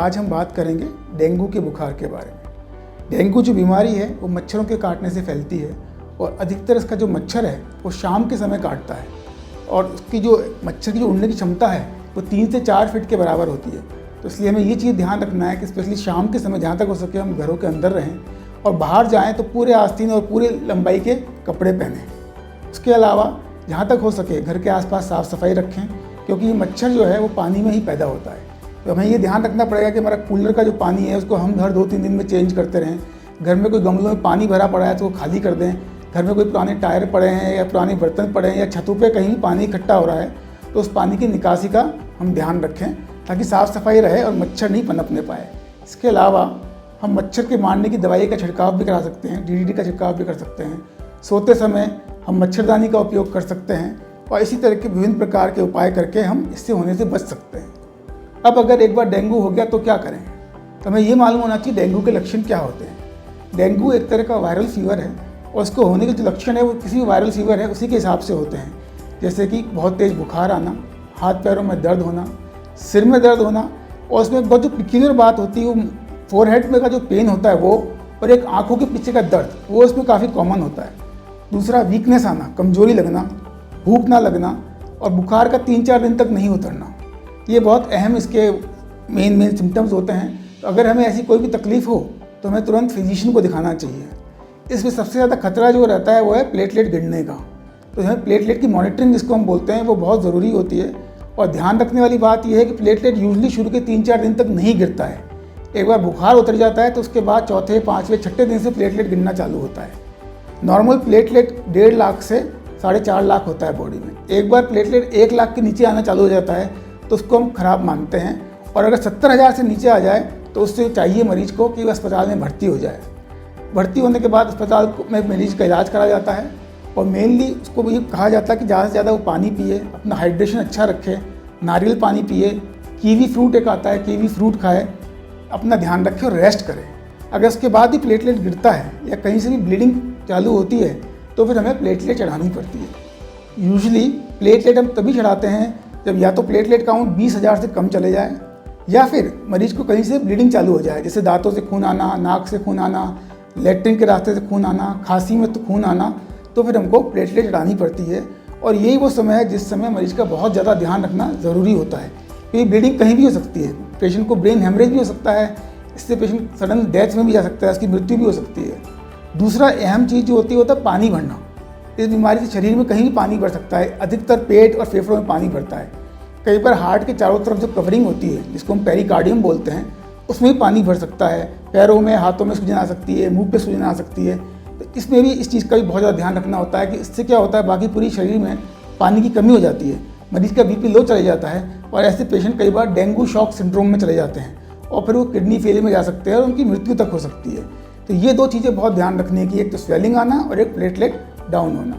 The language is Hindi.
आज हम बात करेंगे डेंगू के बुखार के बारे में। डेंगू जो बीमारी है वो मच्छरों के काटने से फैलती है और अधिकतर इसका जो मच्छर है वो शाम के समय काटता है और उसकी जो मच्छर की जो उड़ने की क्षमता है वो 3 से 4 फीट के बराबर होती है। तो इसलिए हमें ये चीज़ ध्यान रखना है कि स्पेशली शाम के समय जहाँ तक हो सके हम घरों के अंदर रहें और बाहर जाएँ तो पूरे आस्तीन और पूरे लंबाई के कपड़े पहनें। उसके अलावा जहाँ तक हो सके घर के आसपास साफ़ सफाई रखें, क्योंकि ये मच्छर जो है वो पानी में ही पैदा होता है। तो हमें ये ध्यान रखना पड़ेगा कि हमारा कूलर का जो पानी है उसको हम हर 2-3 दिन में चेंज करते रहें। घर में कोई गमलों में पानी भरा पड़ा है तो वो खाली कर दें। घर में कोई पुराने टायर पड़े हैं या पुराने बर्तन पड़े हैं या छतों पे कहीं पानी इकट्ठा हो रहा है तो उस पानी की निकासी का हम ध्यान रखें ताकि साफ़ सफाई रहे और मच्छर नहीं पनपने पाए। इसके अलावा हम मच्छर के मारने की दवाई का छिड़काव भी करा सकते हैं, DDT का छिड़काव भी कर सकते हैं। सोते समय हम मच्छरदानी का उपयोग कर सकते हैं और इसी तरह के विभिन्न प्रकार के उपाय करके हम इससे होने से बच सकते हैं। अब अगर एक बार डेंगू हो गया तो क्या करें, तो हमें ये मालूम होना चाहिए डेंगू के लक्षण क्या होते हैं। डेंगू एक तरह का वायरल फीवर है और उसको होने के जो लक्षण है वो किसी भी वायरल फीवर है उसी के हिसाब से होते हैं, जैसे कि बहुत तेज़ बुखार आना, हाथ पैरों में दर्द होना, सिर में दर्द होना और उसमें बहुत जो पिक्यूलर बात होती है वो फोरहेड में का जो पेन होता है वो, और एक आँखों के पीछे का दर्द वो इसमें काफ़ी कॉमन होता है। दूसरा वीकनेस आना, कमजोरी लगना, भूख ना लगना और बुखार का 3-4 दिन तक नहीं उतरना, ये बहुत अहम इसके मेन सिम्टम्स होते हैं। तो अगर हमें ऐसी कोई भी तकलीफ़ हो तो हमें तुरंत फिजिशियन को दिखाना चाहिए। इसमें सबसे ज़्यादा खतरा जो रहता है वो है प्लेटलेट गिरने का। तो हमें प्लेटलेट की मॉनिटरिंग जिसको हम बोलते हैं वो बहुत ज़रूरी होती है और ध्यान रखने वाली बात यह है कि प्लेटलेट यूजली शुरू के 3-4 दिन तक नहीं गिरता है। एक बार बुखार उतर जाता है तो उसके बाद चौथे, 5वें, 6ठे दिन से प्लेटलेट गिरना चालू होता है। नॉर्मल प्लेटलेट 1.5 लाख से 4.5 लाख होता है बॉडी में। एक बार प्लेटलेट 1 लाख के नीचे आना चालू हो जाता है तो उसको हम खराब मानते हैं और अगर 70,000 से नीचे आ जाए तो उससे चाहिए मरीज को कि वह अस्पताल में भर्ती हो जाए। भर्ती होने के बाद अस्पताल में मरीज का इलाज करा जाता है और मेनली उसको ये कहा जाता है कि ज़्यादा से ज़्यादा वो पानी पिए, अपना हाइड्रेशन अच्छा रखे, नारियल पानी पिए, कीवी फ्रूट एक आता है, कीवी फ्रूट खाए, अपना ध्यान रखे और रेस्ट करे। अगर उसके बाद ही प्लेटलेट गिरता है या कहीं से भी ब्लीडिंग चालू होती है तो फिर हमें प्लेटलेट चढ़ानी पड़ती है। यूजुअली प्लेटलेट हम तभी चढ़ाते हैं जब या तो प्लेटलेट काउंट 20,000 से कम चले जाए या फिर मरीज को कहीं से ब्लीडिंग चालू हो जाए, जैसे दांतों से खून आना, नाक से खून आना, लेट्रिन के रास्ते से खून आना, खांसी में तो खून आना, तो फिर हमको प्लेटलेट चढ़ानी पड़ती है। और यही वो समय है जिस समय मरीज का बहुत ज़्यादा ध्यान रखना ज़रूरी होता है, क्योंकि ब्लीडिंग कहीं भी हो सकती है। पेशेंट को ब्रेन हेमरेज भी हो सकता है, इससे पेशेंट सडन डेथ में भी जा सकता है, उसकी मृत्यु भी हो सकती है। दूसरा अहम चीज़ जो होती है पानी भरना। इस बीमारी से शरीर में कहीं भी पानी भर सकता है, अधिकतर पेट और फेफड़ों में पानी भरता है। कई बार हार्ट के चारों तरफ जो कवरिंग होती है जिसको हम पेरिकार्डियम बोलते हैं उसमें भी पानी भर सकता है। पैरों में, हाथों में सूजन आ सकती है, मुंह पे सूजन आ सकती है। तो इसमें भी इस चीज़ का भी बहुत ज़्यादा ध्यान रखना होता है कि इससे क्या होता है बाकी पूरी शरीर में पानी की कमी हो जाती है, मरीज का BP लो चले जाता है और ऐसे पेशेंट कई बार डेंगू शॉक सिंड्रोम में चले जाते हैं और फिर वो किडनी फेलियर में जा सकते हैं और उनकी मृत्यु तक हो सकती है। तो ये 2 चीज़ें बहुत ध्यान रखने की, एक तो स्वेलिंग आना और एक प्लेटलेट डाउन होना।